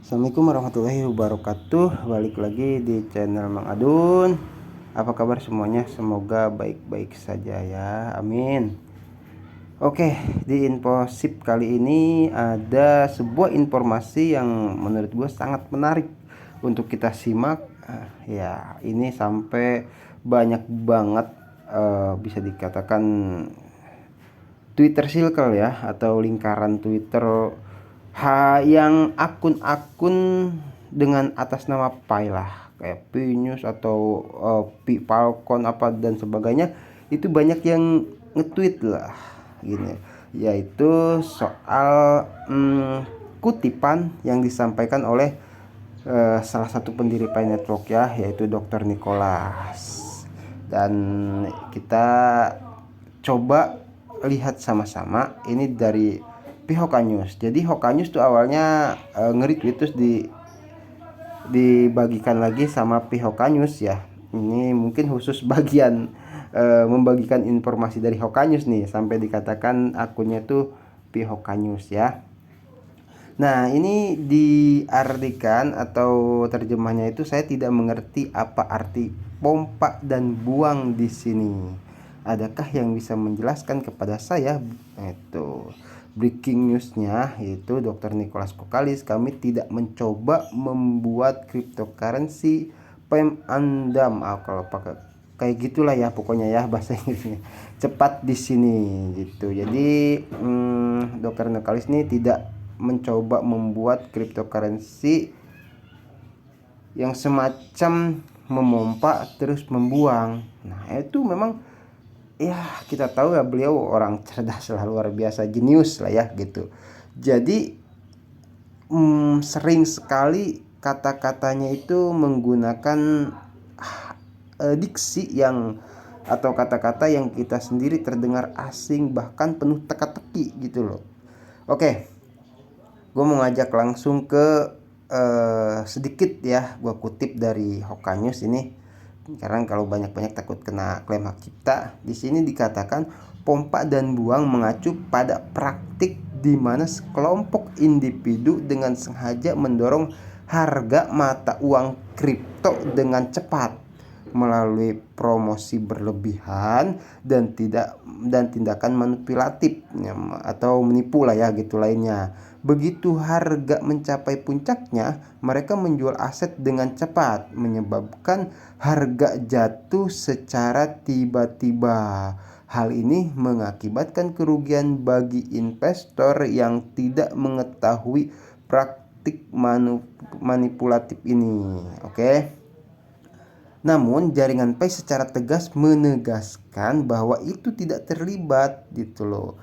Assalamualaikum warahmatullahi wabarakatuh. Balik lagi di channel Mang Adun. Apa kabar semuanya? Semoga baik-baik saja ya. Amin. Oke, di info sip kali ini ada sebuah informasi yang menurut gue sangat menarik untuk kita simak. Ya, ini sampai banyak banget bisa dikatakan Twitter circle ya, atau lingkaran Twitter yang akun-akun dengan atas nama Pai lah, kayak Pinews atau Falcon apa dan sebagainya, itu banyak yang nge-tweet lah gini, yaitu soal kutipan yang disampaikan oleh salah satu pendiri Pai Network ya, yaitu Dr. Nicholas. Dan kita coba lihat sama-sama ini dari pihak News. Jadi Hoka News tuh awalnya nge-retweet terus dibagikan lagi sama pihak News ya. Ini mungkin khusus bagian membagikan informasi dari Hoka News nih, sampai dikatakan akunnya tuh pihak News ya. Nah, ini diartikan atau terjemahnya itu saya tidak mengerti apa arti pompa dan buang di sini. Adakah yang bisa menjelaskan kepada saya? Itu breaking newsnya, yaitu Dr. Nicholas Kokalis. Kami tidak mencoba membuat cryptocurrency pem andam. Kalau pakai kayak gitulah ya pokoknya ya bahasa Inggrisnya. Cepat di sini gitu. Jadi Dr. Nicholas ini tidak mencoba membuat cryptocurrency yang semacam memompa terus membuang. Nah, itu memang ya kita tahu ya, beliau orang cerdas lah, luar biasa, jenius lah ya gitu. Jadi sering sekali kata-katanya itu menggunakan diksi yang atau kata-kata yang kita sendiri terdengar asing, bahkan penuh teka-teki gitu loh. Oke, gue mau ngajak langsung ke sedikit ya, gue kutip dari Hoka News ini, karena kalau banyak-banyak takut kena klaim hak cipta. Di sini dikatakan pompa dan buang mengacu pada praktik di mana sekelompok individu dengan sengaja mendorong harga mata uang kripto dengan cepat melalui promosi berlebihan dan tindakan manipulatif atau menipu lah ya gitu lainnya. Begitu harga mencapai puncaknya, mereka menjual aset dengan cepat, menyebabkan harga jatuh secara tiba-tiba. Hal ini mengakibatkan kerugian bagi investor yang tidak mengetahui praktik manipulatif ini. Oke. Namun jaringan Pai secara tegas menegaskan bahwa itu tidak terlibat gitu loh.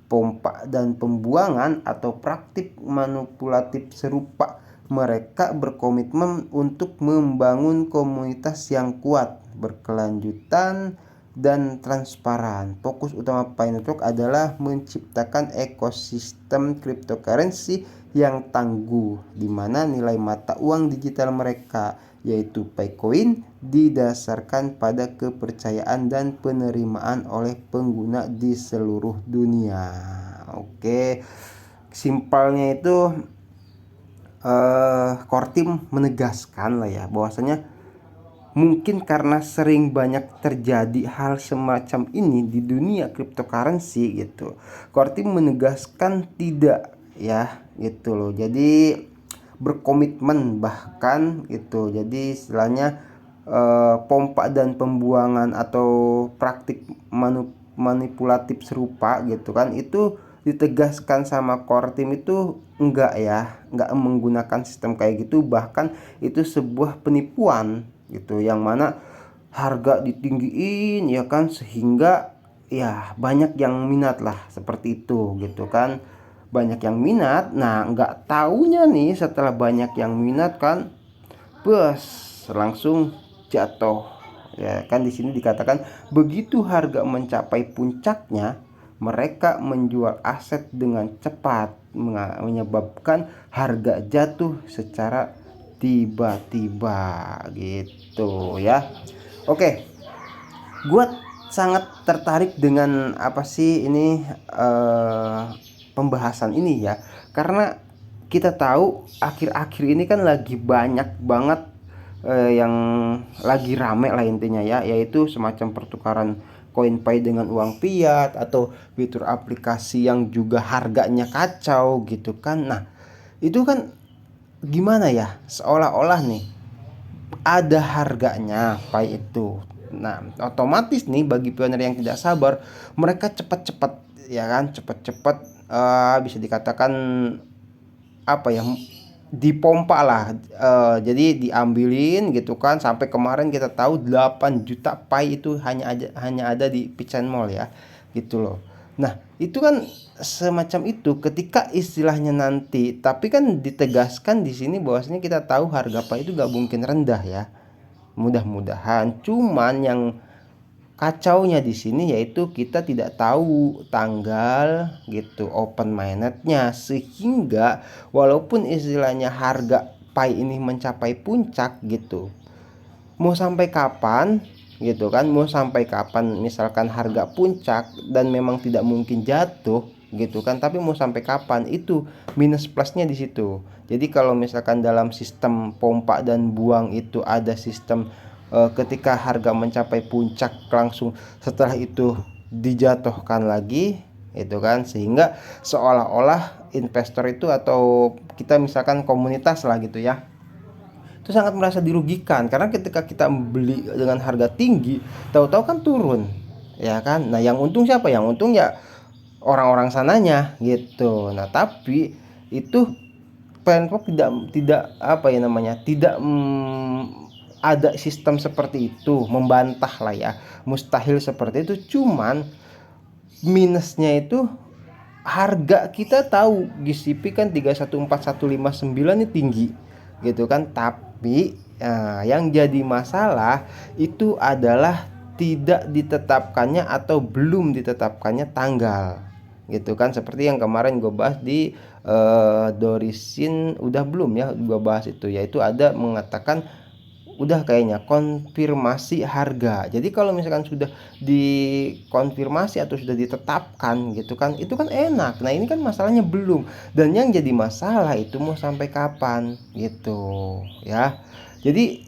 Pompa dan pembuangan atau praktik manipulatif serupa. Mereka berkomitmen untuk membangun komunitas yang kuat, berkelanjutan, dan transparan. Fokus utama Pai Network adalah menciptakan ekosistem cryptocurrency yang tangguh, di mana nilai mata uang digital mereka, yaitu Paicoin, didasarkan pada kepercayaan dan penerimaan oleh pengguna di seluruh dunia. Oke, simpelnya itu core team menegaskan lah ya, bahwasanya mungkin karena sering banyak terjadi hal semacam ini di dunia cryptocurrency gitu, core team menegaskan tidak ya gitu loh. Jadi berkomitmen bahkan itu. Jadi istilahnya pompa dan pembuangan atau praktik manipulatif serupa gitu kan, itu ditegaskan sama core team itu enggak menggunakan sistem kayak gitu, bahkan itu sebuah penipuan gitu, yang mana harga ditinggiin ya kan, sehingga ya banyak yang minat lah seperti itu gitu kan, banyak yang minat. Nah, nggak taunya nih setelah banyak yang minat kan, bus langsung jatuh ya kan. Di sini dikatakan begitu harga mencapai puncaknya, mereka menjual aset dengan cepat, menyebabkan harga jatuh secara tiba-tiba gitu ya. Oke, gue sangat tertarik dengan apa sih ini pembahasan ini ya, karena kita tahu akhir-akhir ini kan lagi banyak banget yang lagi rame lah intinya ya, yaitu semacam pertukaran koin Pi dengan uang fiat atau fitur aplikasi yang juga harganya kacau gitu kan. Nah, itu kan gimana ya? Seolah-olah nih ada harganya Pi itu. Nah, otomatis nih bagi pioner yang tidak sabar, mereka cepat-cepat ya kan, cepat-cepat bisa dikatakan apa ya, dipompa lah, jadi diambilin gitu kan. Sampai kemarin kita tahu 8 juta Pi itu hanya ada di Pican Mall ya gitu loh. Nah itu kan semacam itu ketika istilahnya nanti, tapi kan ditegaskan di sini bahwasanya kita tahu harga Pi itu gak mungkin rendah ya, mudah-mudahan. Cuman yang kacaunya di sini yaitu kita tidak tahu tanggal gitu open mainnetnya, sehingga walaupun istilahnya harga Pi ini mencapai puncak gitu, mau sampai kapan gitu kan, mau sampai kapan misalkan harga puncak dan memang tidak mungkin jatuh gitu kan, tapi mau sampai kapan, itu minus plusnya di situ. Jadi kalau misalkan dalam sistem pompa dan buang itu ada sistem ketika harga mencapai puncak langsung setelah itu dijatuhkan lagi itu kan, sehingga seolah-olah investor itu atau kita misalkan komunitas lah gitu ya, itu sangat merasa dirugikan karena ketika kita beli dengan harga tinggi tahu-tahu kan turun ya kan. Nah yang untung siapa? Yang untung ya orang-orang sananya gitu. Nah tapi itu Pemprov tidak apa ya namanya, tidak ada sistem seperti itu, membantah lah ya, mustahil seperti itu. Cuman minusnya itu harga kita tahu GCP kan 314159 ini tinggi gitu kan, tapi yang jadi masalah itu adalah tidak ditetapkannya atau belum ditetapkannya tanggal gitu kan, seperti yang kemarin gue bahas di Dorisin, udah belum ya gue bahas itu, yaitu ada mengatakan udah kayaknya konfirmasi harga. Jadi kalau misalkan sudah dikonfirmasi atau sudah ditetapkan gitu kan, itu kan enak. Nah ini kan masalahnya belum, dan yang jadi masalah itu mau sampai kapan gitu ya. Jadi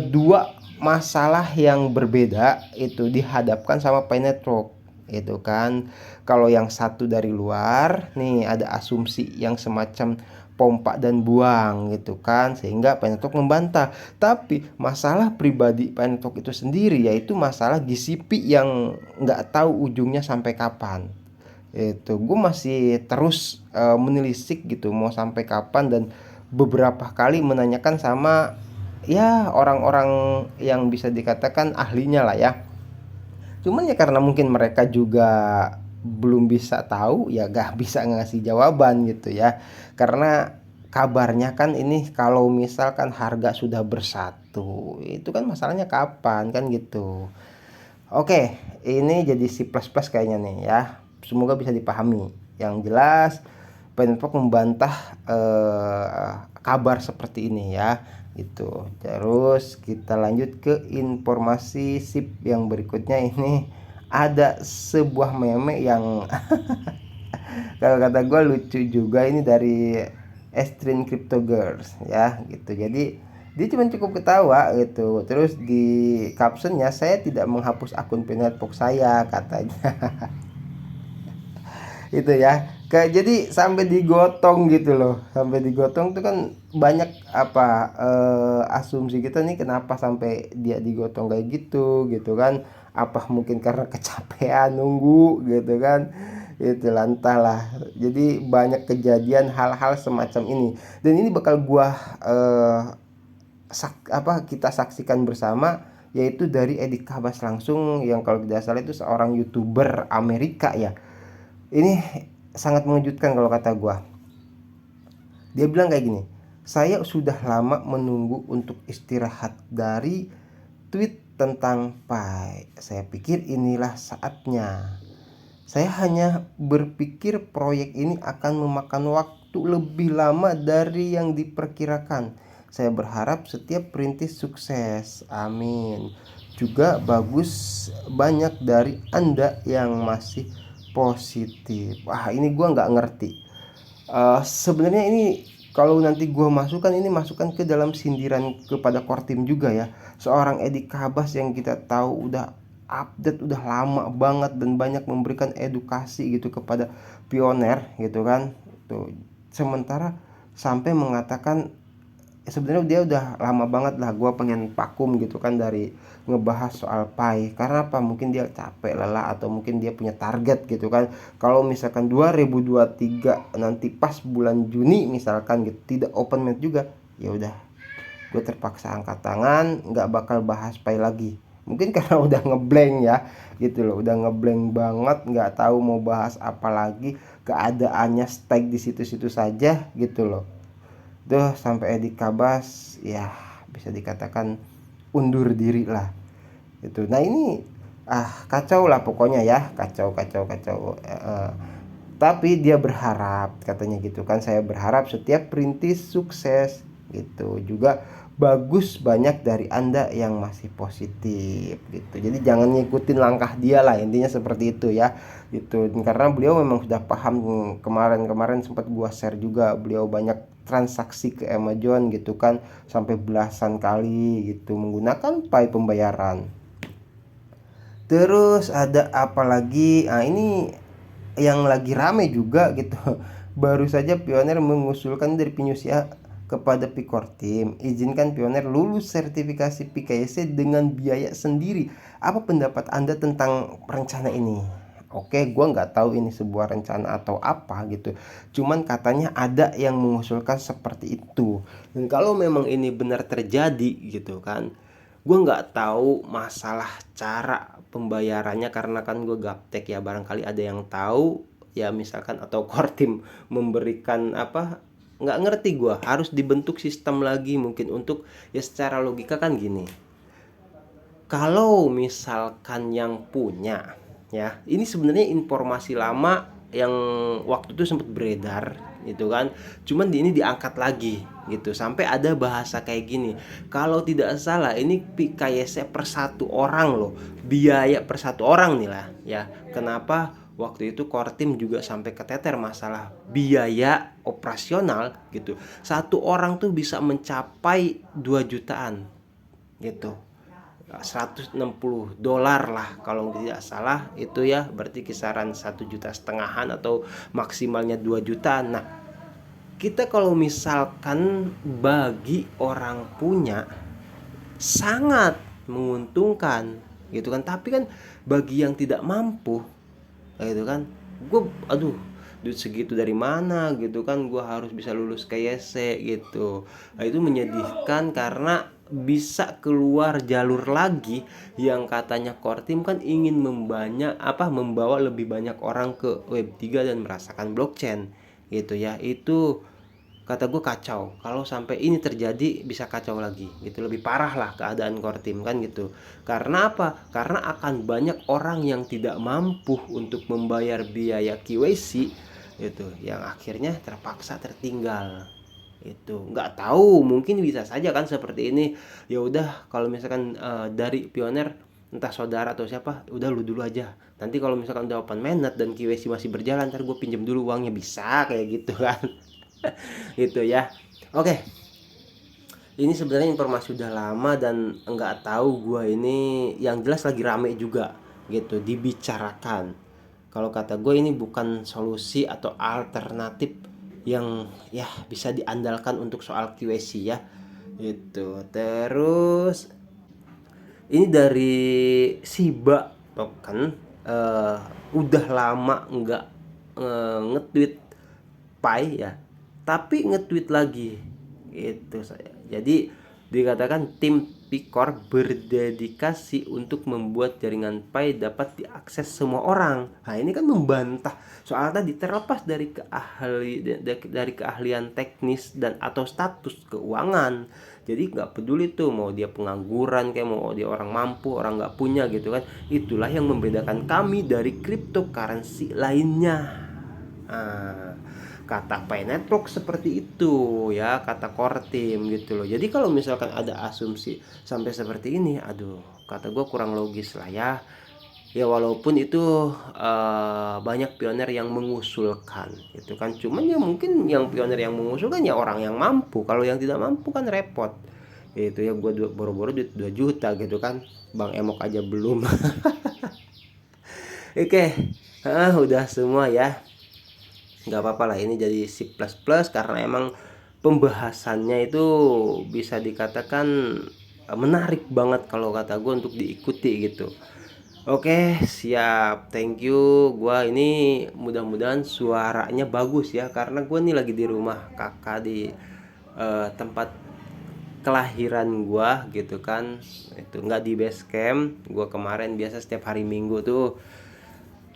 dua masalah yang berbeda itu dihadapkan sama Pi Network itu kan. Kalau yang satu dari luar nih ada asumsi yang semacam pompa dan buang gitu kan, sehingga Pi Network membantah. Tapi masalah pribadi Pi Network itu sendiri yaitu masalah GCP yang nggak tahu ujungnya sampai kapan. Itu gue masih terus menelisik gitu mau sampai kapan, dan beberapa kali menanyakan sama ya orang-orang yang bisa dikatakan ahlinya lah ya. Cuman ya karena mungkin mereka juga belum bisa tahu ya gak bisa ngasih jawaban gitu ya. Karena kabarnya kan ini kalau misalkan harga sudah bersatu, itu kan masalahnya kapan kan gitu. Oke, ini jadi si plus-plus kayaknya nih ya. Semoga bisa dipahami. Yang jelas Pemprov membantah kabar seperti ini ya gitu. Terus kita lanjut ke informasi sip yang berikutnya. Ini ada sebuah meme yang kalau kata gue lucu juga, ini dari Estrin Crypto Girls ya gitu. Jadi dia cuma cukup ketawa gitu. Terus di captionnya, saya tidak menghapus akun Pinetbox saya katanya. Itu ya, kayak jadi sampai digotong gitu loh, sampai digotong tuh kan banyak apa asumsi kita nih kenapa sampai dia digotong kayak gitu gitu kan. Apa mungkin karena kecapean nunggu gitu kan, itu entahlah. Jadi banyak kejadian hal-hal semacam ini, dan ini bakal gua kita saksikan bersama, yaitu dari Edi Kabas langsung, yang kalau tidak salah itu seorang YouTuber Amerika ya. Ini sangat mengejutkan kalau kata gua. Dia bilang kayak gini, saya sudah lama menunggu untuk istirahat dari tweet tentang Pi. Saya pikir inilah saatnya. Saya hanya berpikir proyek ini akan memakan waktu lebih lama dari yang diperkirakan. Saya berharap setiap perintis sukses. Amin. Juga bagus banyak dari Anda yang masih positif. Wah ini gue nggak ngerti. Sebenarnya ini kalau nanti gue masukkan ini masukkan ke dalam sindiran kepada core team juga ya. Seorang Edi Kabas yang kita tahu udah update udah lama banget dan banyak memberikan edukasi gitu kepada pioner gitu kan. Tuh. Sementara sampai mengatakan sebenarnya dia udah lama banget lah gue pengen vakum gitu kan dari ngebahas soal Pi. Karena apa, mungkin dia capek lelah atau mungkin dia punya target gitu kan. Kalau misalkan 2023 nanti pas bulan Juni misalkan gitu tidak open match juga, ya udah gue terpaksa angkat tangan, nggak bakal bahas Pi lagi. Mungkin karena udah ngeblank ya gitu loh, udah ngeblank banget, nggak tahu mau bahas apa lagi, keadaannya stay di situ-situ saja gitu loh. Duh, sampai Edi Kabas ya bisa dikatakan undur diri lah itu. Nah ini kacau lah pokoknya ya, kacau kacau kacau. Tapi dia berharap katanya gitu kan, saya berharap setiap perintis sukses gitu juga. Bagus banyak dari Anda yang masih positif gitu, jadi jangan ngikutin langkah dia lah, intinya seperti itu ya gitu. Karena beliau memang sudah paham. Kemarin sempat gua share juga, beliau banyak transaksi ke Amazon gitu kan, sampai belasan kali gitu menggunakan Pi pembayaran. Terus ada apa lagi? Ini yang lagi rame juga gitu. Baru saja Pioneer mengusulkan dari Pinusia kepada Picor Team, izinkan Pioneer lulus sertifikasi PKYC dengan biaya sendiri. Apa pendapat Anda tentang rencana ini? Oke, gue nggak tahu ini sebuah rencana atau apa gitu. Cuman katanya ada yang mengusulkan seperti itu. Dan kalau memang ini benar terjadi gitu kan, gue nggak tahu masalah cara pembayarannya karena kan gue gaptek ya. Barangkali ada yang tahu ya misalkan, atau core team memberikan apa, nggak ngerti gue. Harus dibentuk sistem lagi mungkin untuk ya, secara logika kan gini. Kalau misalkan yang punya ya, ini sebenarnya informasi lama yang waktu itu sempat beredar gitu kan, cuman ini diangkat lagi gitu, sampai ada bahasa kayak gini. Kalau tidak salah ini PKYC per satu orang loh, biaya per satu orang nih lah ya. Kenapa waktu itu core team juga sampai keteter masalah biaya operasional gitu. Satu orang tuh bisa mencapai 2 jutaan gitu, $160 lah kalau tidak salah itu ya, berarti kisaran 1,5 jutaan atau maksimalnya 2 juta. Nah, kita kalau misalkan bagi orang punya sangat menguntungkan gitu kan, tapi kan bagi yang tidak mampu gitu kan, gue aduh duit segitu dari mana gitu kan, gue harus bisa lulus KYC gitu. Nah, itu menyedihkan karena bisa keluar jalur lagi yang katanya core team kan ingin membawa lebih banyak orang ke Web3 dan merasakan blockchain gitu ya. Itu kata gue kacau. Kalau sampai ini terjadi bisa kacau lagi gitu, lebih parah lah keadaan core team kan gitu. Karena apa? Karena akan banyak orang yang tidak mampu untuk membayar biaya KYC gitu, yang akhirnya terpaksa tertinggal. Itu nggak tahu, mungkin bisa saja kan seperti ini. Ya udah, kalau misalkan dari Pioneer, entah saudara atau siapa, udah lu dulu aja, nanti kalau misalkan udah open mainnet dan KYC masih berjalan, ntar gue pinjam dulu uangnya, bisa kayak gitu kan. Gitu ya. Oke, ini sebenarnya informasi udah lama dan nggak tahu gua, ini yang jelas lagi rame juga gitu dibicarakan. Kalau kata gue ini bukan solusi atau alternatif yang ya bisa diandalkan untuk soal QC ya itu. Terus ini dari Siba kan, udah lama nggak nge-tweet Pi ya, tapi nge-tweet lagi itu saya. Jadi dikatakan tim Picor berdedikasi untuk membuat jaringan Pi dapat diakses semua orang. Nah, ini kan membantah soal tadi, terlepas dari keahlian teknis dan atau status keuangan. Jadi nggak peduli tuh mau dia pengangguran kayak mau dia orang mampu, orang nggak punya gitu kan. Itulah yang membedakan kami dari cryptocurrency lainnya. Kata Pi Network seperti itu ya, kata core team gitu loh. Jadi kalau misalkan ada asumsi sampai seperti ini, aduh, kata gue kurang logis lah ya. Ya walaupun itu banyak pionir yang mengusulkan gitu kan, cuman ya mungkin yang pionir yang mengusulkan ya orang yang mampu. Kalau yang tidak mampu kan repot. Itu ya gue boro-boro duit 2 juta gitu kan, Bang Emok aja belum. Oke, udah semua ya, nggak apa-apa lah, ini jadi C++ karena emang pembahasannya itu bisa dikatakan menarik banget kalau kata gue untuk diikuti gitu. Oke, siap. Thank you. Gua ini mudah-mudahan suaranya bagus ya, karena gua nih lagi di rumah kakak di tempat kelahiran gua gitu kan. Itu nggak di base camp. Gua kemarin biasa setiap hari Minggu tuh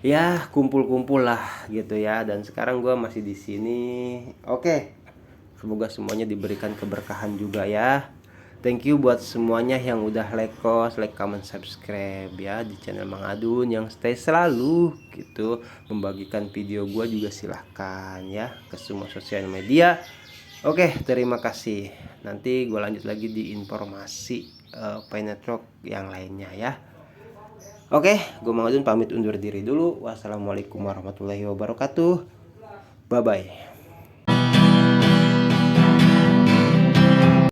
ya kumpul-kumpul lah gitu ya. Dan sekarang gua masih di sini. Oke. Semoga semuanya diberikan keberkahan juga ya. Thank you buat semuanya yang udah like, comment, subscribe ya di channel Mang Adun, yang stay selalu gitu membagikan video gua juga silahkan ya ke semua sosial media. Oke, terima kasih. Nanti gue lanjut lagi di informasi Network yang lainnya ya. Oke, gue Mang Adun pamit undur diri dulu. Wassalamualaikum warahmatullahi wabarakatuh. Bye bye.